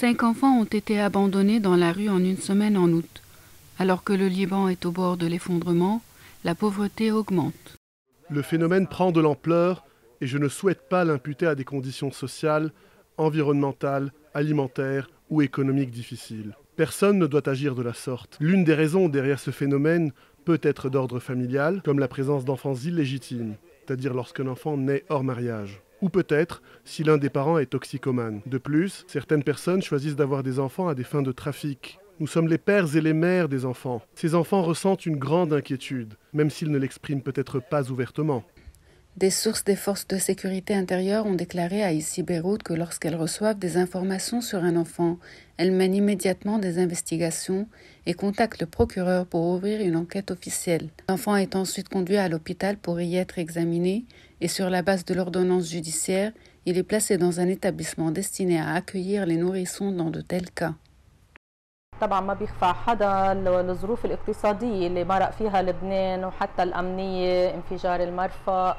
5 enfants ont été abandonnés dans la rue en une semaine en août. Alors que le Liban est au bord de l'effondrement, la pauvreté augmente. Le phénomène prend de l'ampleur et je ne souhaite pas l'imputer à des conditions sociales, environnementales, alimentaires ou économiques difficiles. Personne ne doit agir de la sorte. L'une des raisons derrière ce phénomène peut être d'ordre familial, comme la présence d'enfants illégitimes, c'est-à-dire lorsqu'un enfant naît hors mariage. Ou peut-être si l'un des parents est toxicomane. De plus, certaines personnes choisissent d'avoir des enfants à des fins de trafic. Nous sommes les pères et les mères des enfants. Ces enfants ressentent une grande inquiétude, même s'ils ne l'expriment peut-être pas ouvertement. Des sources des forces de sécurité intérieure ont déclaré à ICI Beyrouth que lorsqu'elles reçoivent des informations sur un enfant, elles mènent immédiatement des investigations et contactent le procureur pour ouvrir une enquête officielle. L'enfant est ensuite conduit à l'hôpital pour y être examiné et sur la base de l'ordonnance judiciaire, il est placé dans un établissement destiné à accueillir les nourrissons dans de tels cas. طبعا ما بيخفى حدا الظروف الاقتصادية اللي مرق فيها لبنان وحتى الأمنية انفجار المرفأ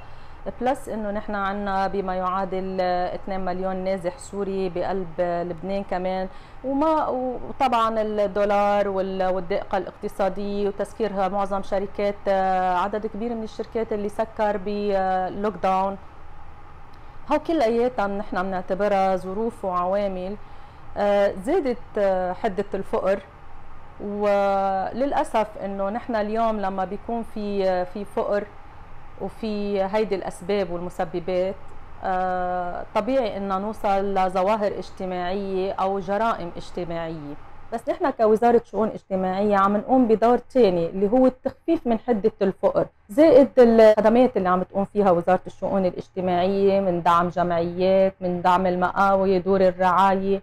بلس انه نحن عنا بما يعادل 2 مليون نازح سوري بقلب لبنان كمان وطبعا الدولار والضيقة الاقتصادية وتسكيرها معظم شركات عدد كبير من الشركات اللي سكر بلوك داون هو كلياتها نحن بنعتبرها ظروف وعوامل زادت حدة الفقر وللأسف انه نحن اليوم لما بيكون في فقر وفي هيدي الأسباب والمسببات طبيعي إن نوصل لظواهر اجتماعية أو جرائم اجتماعية بس نحن كوزارة شؤون اجتماعية عم نقوم بدور تاني اللي هو التخفيف من حدة الفقر زائد الخدمات اللي عم تقوم فيها وزارة الشؤون الاجتماعية من دعم جمعيات من دعم المقاوي دور الرعاية.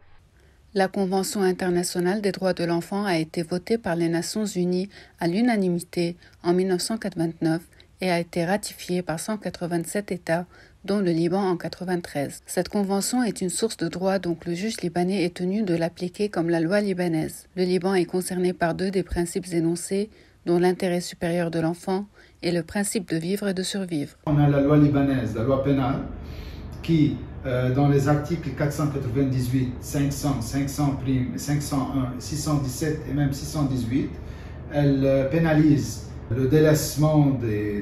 La Convention internationale des droits de l'enfant a été votée par les Nations unies à l'unanimité en 1989 et a été ratifiée par 187 États, dont le Liban en 1993. Cette convention est une source de droit, donc le juge libanais est tenu de l'appliquer comme la loi libanaise. Le Liban est concerné par 2 des principes énoncés, dont l'intérêt supérieur de l'enfant et le principe de vivre et de survivre. On a la loi libanaise, la loi pénale, qui, dans les articles 498, 500, 500', 501, 617 et même 618, elle pénalise le délaissement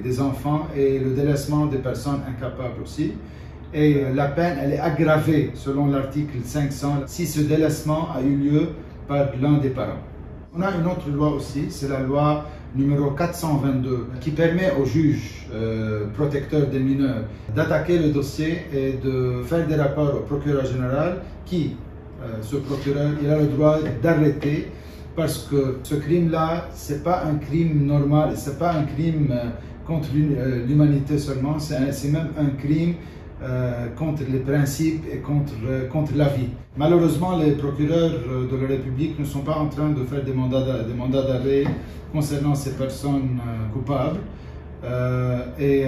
des enfants et le délaissement des personnes incapables aussi. Et la peine, elle est aggravée selon l'article 500 si ce délaissement a eu lieu par l'un des parents. On a une autre loi aussi, c'est la loi numéro 422 qui permet aux juges protecteurs des mineurs d'attaquer le dossier et de faire des rapports au procureur général qui, ce procureur, il a le droit d'arrêter parce que ce crime-là, c'est pas un crime normal, c'est pas un crime contre l'humanité seulement, c'est même un crime contre les principes et contre la vie. Malheureusement, les procureurs de la République ne sont pas en train de faire des mandats d'arrêt concernant ces personnes coupables et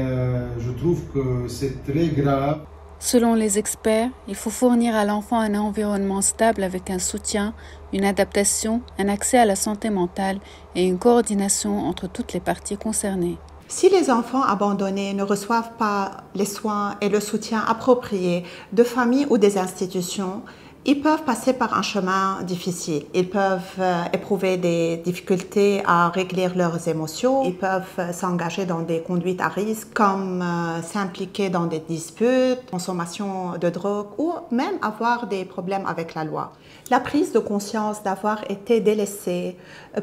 je trouve que c'est très grave. Selon les experts, il faut fournir à l'enfant un environnement stable avec un soutien, une adaptation, un accès à la santé mentale et une coordination entre toutes les parties concernées. Si les enfants abandonnés ne reçoivent pas les soins et le soutien appropriés de familles ou des institutions, ils peuvent passer par un chemin difficile. Ils peuvent éprouver des difficultés à régler leurs émotions. Ils peuvent s'engager dans des conduites à risque, comme s'impliquer dans des disputes, consommation de drogue ou même avoir des problèmes avec la loi. La prise de conscience d'avoir été délaissé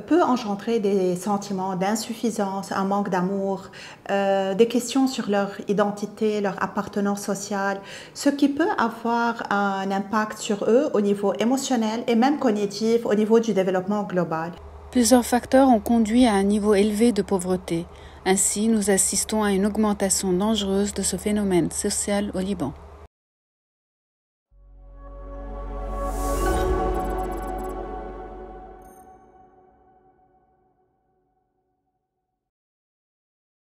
peut engendrer des sentiments d'insuffisance, un manque d'amour, des questions sur leur identité, leur appartenance sociale, ce qui peut avoir un impact sur eux au niveau émotionnel et même cognitif au niveau du développement global. Plusieurs facteurs ont conduit à un niveau élevé de pauvreté. Ainsi, nous assistons à une augmentation dangereuse de ce phénomène social au Liban.